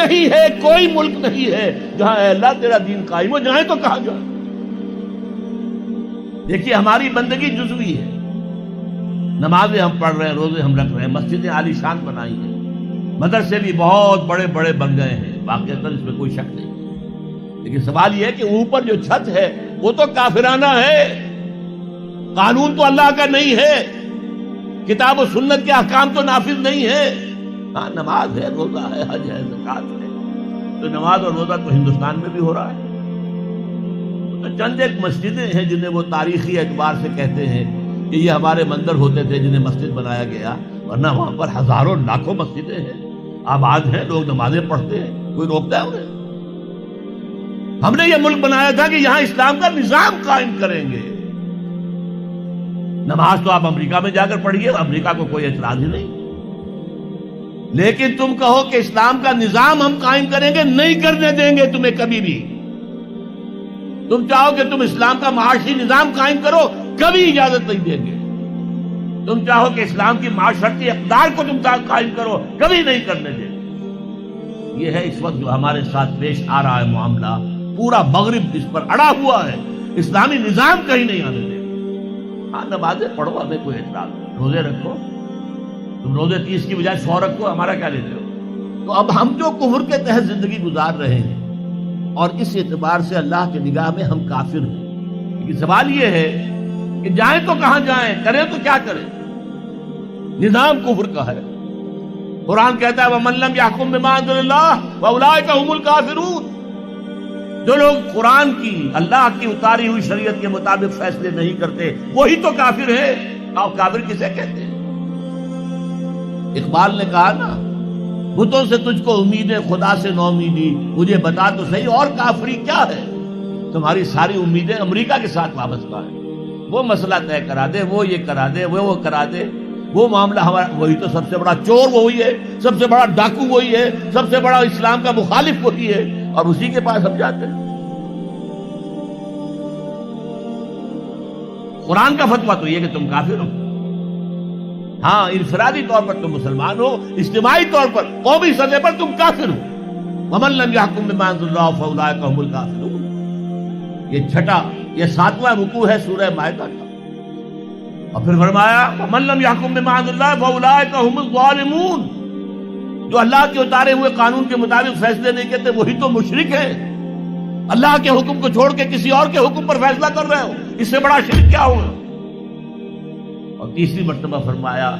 نہیں ہے، کوئی ملک نہیں ہے جہاں اے اللہ تیرا دین قائم ہو، جائیں تو کہاں جائیں۔ دیکھیے ہماری بندگی جزوی ہے، نمازیں ہم پڑھ رہے ہیں، روزے ہم رکھ رہے ہیں، مسجدیں عالی شان بنائی ہیں، مدرسے بھی بہت بڑے بڑے بن گئے ہیں، واقعتاً اس میں کوئی شک نہیں، لیکن سوال یہ ہے کہ اوپر جو چھت ہے وہ تو کافرانہ ہے، قانون تو اللہ کا نہیں ہے، کتاب و سنت کے احکام تو نافذ نہیں ہے۔ ہاں نماز ہے، روزہ ہے، حج ہے، زکوٰۃ ہے، تو نماز اور روزہ تو ہندوستان میں بھی ہو رہا ہے۔ تو چند ایک مسجدیں ہیں جنہیں وہ تاریخی اعتبار سے کہتے ہیں کہ یہ ہمارے مندر ہوتے تھے جنہیں مسجد بنایا گیا، ورنہ وہاں پر ہزاروں لاکھوں مسجدیں ہیں، آباد ہیں، لوگ نمازیں پڑھتے ہیں، کوئی روکتا ہے انہیں؟ ہم نے یہ ملک بنایا تھا کہ یہاں اسلام کا نظام قائم کریں گے۔ نماز تو آپ امریکہ میں جا کر پڑھیے، امریکہ کو کوئی اعتراض ہی نہیں، لیکن تم کہو کہ اسلام کا نظام ہم قائم کریں گے، نہیں کرنے دیں گے تمہیں کبھی بھی۔ تم چاہو کہ تم اسلام کا معاشی نظام قائم کرو، کبھی اجازت نہیں دیں گے۔ تم چاہو کہ اسلام کی معاشرتی اقدار کو تم قائم کرو، کبھی نہیں کرنے دیں گے۔ یہ ہے اس وقت جو ہمارے ساتھ پیش آ رہا ہے معاملہ، پورا مغرب اس پر اڑا ہوا ہے، اسلامی نظام کہیں نہیں آنے دیں گے۔ ہاں نمازیں پڑھو، ہمیں کوئی اعتراض نہیں، روزے رکھو، تم روزے 30 کی بجائے 100 رکھو، ہمارا کیا لیتے ہو؟ تو اب ہم جو کفر کے تحت زندگی گزار رہے ہیں اور اس اعتبار سے اللہ کی نگاہ میں ہم کافر ہیں، لیکن سوال یہ ہے کہ جائیں تو کہاں جائیں، کریں تو کیا کریں؟ نظام کفر کا ہے، قرآن کہتا ہے وَمَن لَّمْ يَحْكُم بِمَا أَنزَلَ اللَّهُ فَأُولَٰئِكَ هُمُ الْكَافِرُونَ۔ جو لوگ قرآن کی، اللہ کی اتاری ہوئی شریعت کے مطابق فیصلے نہیں کرتے، وہی تو کافر ہے۔ اور کافر کسے کہتے ہیں؟ اقبال نے کہا نا، بتوں سے تجھ کو امید ہے، خدا سے نو امیدی، مجھے بتا تو صحیح اور کافری کیا ہے؟ تمہاری ساری امیدیں امریکہ کے ساتھ وابستہ ہیں، وہ مسئلہ طے کرا دے، وہ یہ کرا دے، وہ کرا دے، وہ معاملہ ہمارا، وہی تو سب سے بڑا چور وہی ہے، سب سے بڑا ڈاکو وہی ہے، سب سے بڑا اسلام کا مخالف وہی ہے، اور اسی کے پاس ہم جاتے ہیں۔ قرآن کا فتویٰ تو یہ کہ تم کافر ہو۔ ہاں انفرادی طور پر تم مسلمان ہو، اجتماعی طور پر قومی سطح پر تم کافر ہو۔ وَمَن لَّمْ يَحْكُم بِمَا أَنزَلَ اللَّهُ فَأُولَٰئِكَ هُمُ الْكَافِرُونَ۔ یہ چھٹا، یہ 7واں رکوع ہے سورہ مائدہ کا، اور پھر فرمایا وَمَن لَّمْ يَحْكُم بِمَا أَنزَلَ اللَّهُ فَأُولَٰئِكَ هُمُ الظَّالِمُونَ۔ جو اللہ کے اتارے ہوئے قانون کے مطابق فیصلے نہیں کرتے وہی تو مشرک ہیں۔ اللہ کے حکم کو چھوڑ کے کسی اور کے حکم پر فیصلہ کر رہے ہو، اس سے بڑا شرک کیا ہوگا؟ اور تیسری مرتبہ فرمایا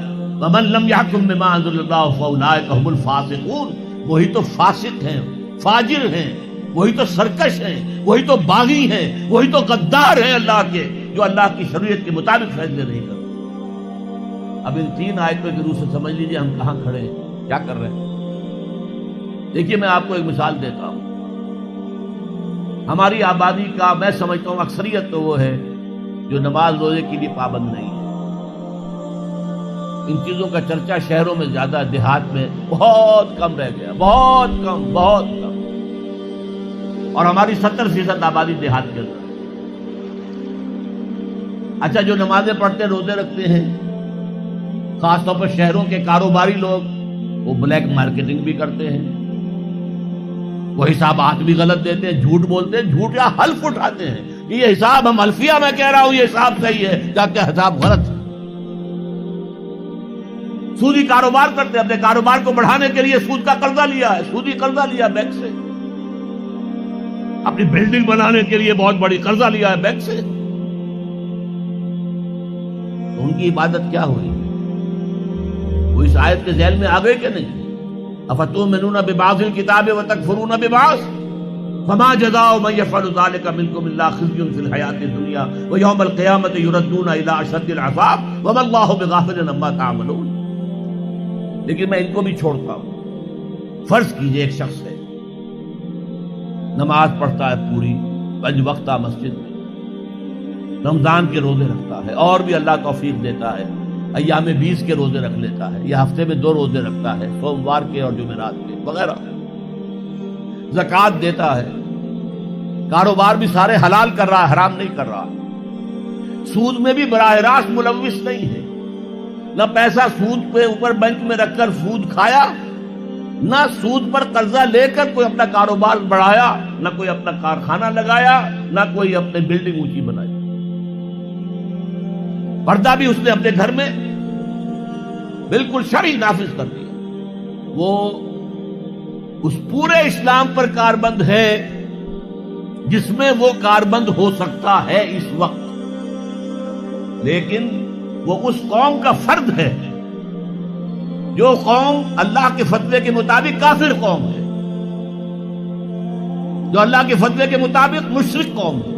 وَمَن لَّمْ يَحْكُم بِمَا أَنزَلَ اللَّهُ فَأُولَٰئِكَ هُمُ الْفَاسِقُونَ۔ وہی تو فاسق ہیں، فاجر ہیں، وہی تو سرکش ہیں، وہی تو باغی ہیں، وہی تو غدار ہیں اللہ کے، جو اللہ کی شریعت کے مطابق فیصلے نہیں کرتے۔ اب ان 3 آیتوں کی روح سے سمجھ لیجئے ہم کہاں کھڑے ہیں، کیا کر رہے ہیں۔ دیکھیے میں آپ کو ایک مثال دیتا ہوں، ہماری آبادی کا میں سمجھتا ہوں اکثریت تو وہ ہے جو نماز روزے کی بھی پابند نہیں ہے۔ ان چیزوں کا چرچا شہروں میں زیادہ، دیہات میں بہت کم رہ گیا، بہت کم، بہت کم، اور ہماری 70% آبادی دیہات کے اندر۔ اچھا جو نمازیں پڑھتے روزے رکھتے ہیں، خاص طور پر شہروں کے کاروباری لوگ، وہ بلیک مارکیٹنگ بھی کرتے ہیں، وہ حسابات بھی غلط دیتے ہیں، جھوٹ بولتے ہیں، جھوٹ یا حلف اٹھاتے ہیں کہ یہ حساب ہم حلفیہ میں کہہ رہا ہوں یہ حساب صحیح ہے، جبکہ حساب غلط ہے۔ سودی کاروبار کرتے ہیں، اپنے کاروبار کو بڑھانے کے لیے سود کا قرضہ لیا ہے، سودی قرضہ لیا بینک سے، اپنی بلڈنگ بنانے کے لیے بہت بڑی قرضہ لیا ہے بینک سے، تو ان کی عبادت کیا ہوئی؟ وہ اس آیت کے ذیل میں آ گئے کہ نہیں؟ افتؤمنون ببعض الکتاب وتکفرون ببعض فما جزاء من يفعل ذلك منكم الا خزي في الحياة الدنيا ويوم القيامة يردون الى اشد العذاب وما الله بغافل عما تعملون۔ لیکن میں ان کو بھی چھوڑتا ہوں۔ فرض کیجئے ایک شخص ہے، نماز پڑھتا ہے پوری 5 وقتہ مسجد میں، رمضان کے روزے رکھتا ہے، اور بھی اللہ توفیق دیتا ہے، ایام 20 کے روزے رکھ لیتا ہے، یا ہفتے میں 2 روزے رکھتا ہے، سوموار کے اور جمعرات کے وغیرہ، زکوٰۃ دیتا ہے، کاروبار بھی سارے حلال کر رہا ہے، حرام نہیں کر رہا، سود میں بھی براہ راست ملوث نہیں ہے، نہ پیسہ سود کے اوپر بینک میں رکھ کر سود کھایا، نہ سود پر قرضہ لے کر کوئی اپنا کاروبار بڑھایا، نہ کوئی اپنا کارخانہ لگایا، نہ کوئی اپنی بلڈنگ اونچی بنائی۔ پردہ بھی اس نے اپنے گھر میں بالکل شرعی نافذ کر دیا۔ وہ اس پورے اسلام پر کاربند ہے جس میں وہ کاربند ہو سکتا ہے اس وقت، لیکن وہ اس قوم کا فرد ہے جو قوم اللہ کے فتوے کے مطابق کافر قوم ہے، جو اللہ کے فتوے کے مطابق مشرک قوم ہے،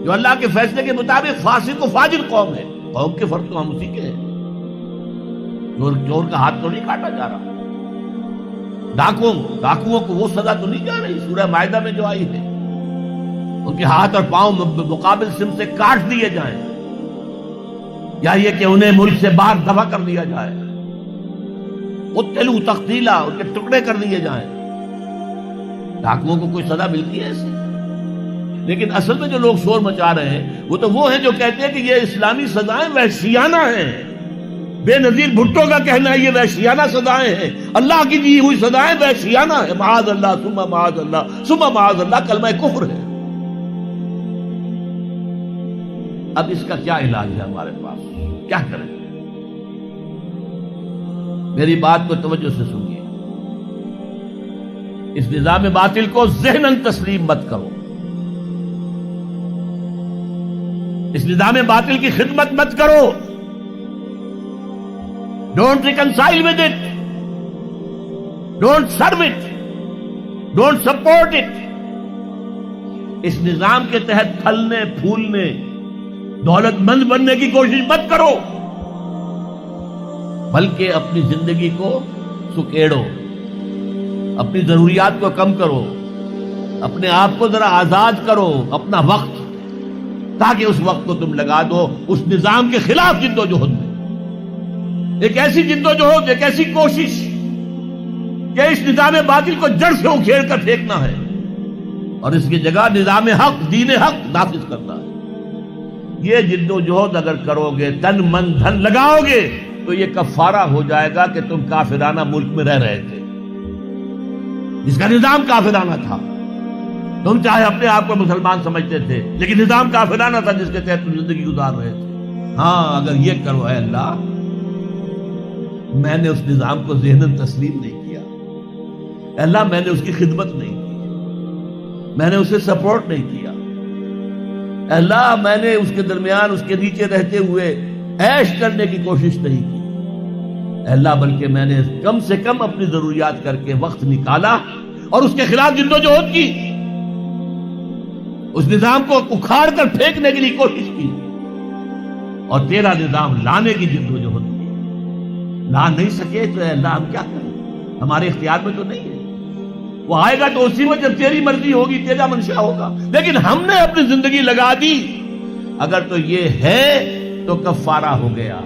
جو اللہ کے فیصلے کے مطابق فاسق و فاجر قوم ہے۔ قوم کے فرد تو ہم اسی کے ہیں۔ چور کا ہاتھ تو نہیں کاٹا جا رہا، ڈاکوؤں کو وہ سزا تو نہیں جا رہی سورہ مائدہ میں جو آئی ہے، ان کے ہاتھ اور پاؤں مقابل سم سے کاٹ دیے جائیں، یا یہ کہ انہیں ملک سے باہر دفع کر دیا جائے، قتلوا تقتیلا، ان کے ٹکڑے کر دیے جائیں۔ ڈاکوؤں کو کوئی سزا ملتی ہے ایسی؟ لیکن اصل میں جو لوگ شور مچا رہے ہیں وہ ہیں جو کہتے ہیں کہ یہ اسلامی سزائیں وحشیانہ ہیں۔ بے نظیر بھٹو کا کہنا ہے یہ وحشیانہ سزائیں ہیں، اللہ کی دی ہوئی سزائیں وحشیانہ ہیں۔ معاذ اللہ ثم معاذ اللہ ثم معاذ اللہ کلمہ کفر ہے۔ اب اس کا کیا علاج ہے ہمارے پاس؟ کیا کریں؟ میری بات کو توجہ سے سنیے، اس نظام باطل کو ذہناً تسلیم مت کرو، اس نظام باطل کی خدمت مت کرو، don't reconcile with it, don't serve it, don't support it. اس نظام کے تحت پھلنے پھولنے دولت مند بننے کی کوشش مت کرو، بلکہ اپنی زندگی کو سکیڑو، اپنی ضروریات کو کم کرو، اپنے آپ کو ذرا آزاد کرو، اپنا وقت، تاکہ اس وقت کو تم لگا دو اس نظام کے خلاف جد و جہد میں۔ ایک ایسی جد و جہد، ایک ایسی کوشش کہ اس نظام باطل کو جڑ سے اکھیڑ کر پھینکنا ہے اور اس کی جگہ نظام حق، دین حق نافذ کرنا ہے۔ یہ جد و جہد اگر کرو گے، تن من دھن لگاؤ گے، تو یہ کفارہ ہو جائے گا کہ تم کافرانہ ملک میں رہ رہے تھے، جس کا نظام کافرانہ تھا۔ تم چاہے اپنے آپ کو مسلمان سمجھتے تھے، لیکن نظام کافرانہ تھا جس کے تحت تم زندگی گزار رہے تھے۔ ہاں، اگر یہ کرو، اے اللہ میں نے اس نظام کو ذہناً تسلیم نہیں کیا، اے اللہ میں نے اس کی خدمت نہیں کی، میں نے اسے سپورٹ نہیں کیا، اے اللہ میں نے اس کے درمیان اس کے نیچے رہتے ہوئے عیش کرنے کی کوشش نہیں کی، اے اللہ بلکہ میں نے کم سے کم اپنی ضروریات کر کے وقت نکالا اور اس کے خلاف جد و جہد کی، اس نظام کو اکھاڑ کر پھینکنے کے لیے کوشش کی اور تیرا نظام لانے کی جد و جہد کی۔ لا نہیں سکے تو اے اللہ ہم کیا کریں؟ ہمارے اختیار میں تو نہیں ہے، وہ آئے گا تو اسی وقت جب تیری مرضی ہوگی، تیرا منشا ہوگا، لیکن ہم نے اپنی زندگی لگا دی۔ اگر تو یہ ہے تو کفارہ ہو گیا۔